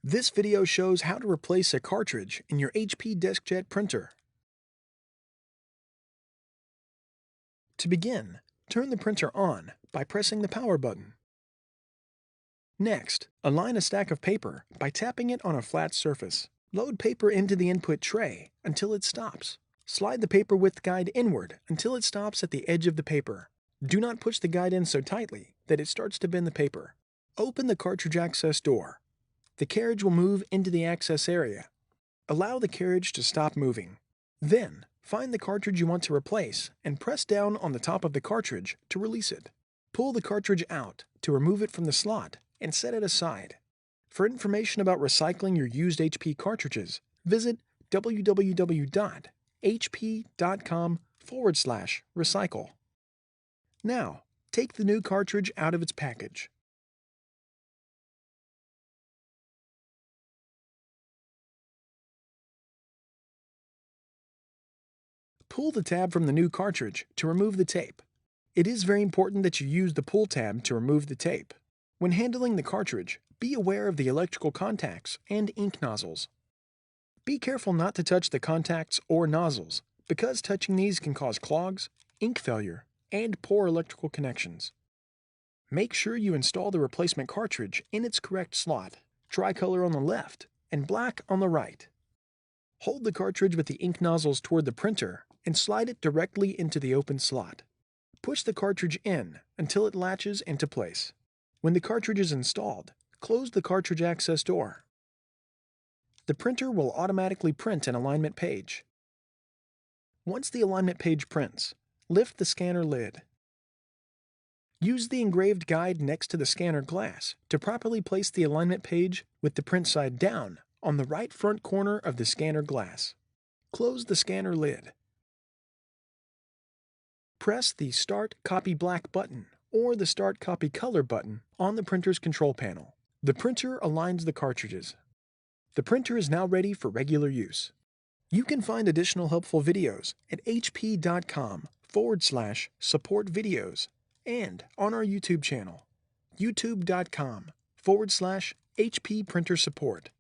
This video shows how to replace a cartridge in your HP Deskjet printer. To begin, turn the printer on by pressing the power button. Next, align a stack of paper by tapping it on a flat surface. Load paper into the input tray until it stops. Slide the paper width guide inward until it stops at the edge of the paper. Do not push the guide in so tightly that it starts to bend the paper. Open the cartridge access door. The carriage will move into the access area. Allow the carriage to stop moving. Then, find the cartridge you want to replace and press down on the top of the cartridge to release it. Pull the cartridge out to remove it from the slot and set it aside. For information about recycling your used HP cartridges, visit www.hp.com/recycle. Now, take the new cartridge out of its package. Pull the tab from the new cartridge to remove the tape. It is very important that you use the pull tab to remove the tape. When handling the cartridge, be aware of the electrical contacts and ink nozzles. Be careful not to touch the contacts or nozzles, because touching these can cause clogs, ink failure, and poor electrical connections. Make sure you install the replacement cartridge in its correct slot, tricolor on the left and black on the right. Hold the cartridge with the ink nozzles toward the printer and slide it directly into the open slot. Push the cartridge in until it latches into place. When the cartridge is installed, close the cartridge access door. The printer will automatically print an alignment page. Once the alignment page prints, lift the scanner lid. Use the engraved guide next to the scanner glass to properly place the alignment page with the print side down on the right front corner of the scanner glass. Close the scanner lid. Press the Start Copy Black button or the Start Copy Color button on the printer's control panel. The printer aligns the cartridges. The printer is now ready for regular use. You can find additional helpful videos at hp.com/support videos and on our YouTube channel, youtube.com/HP printer support.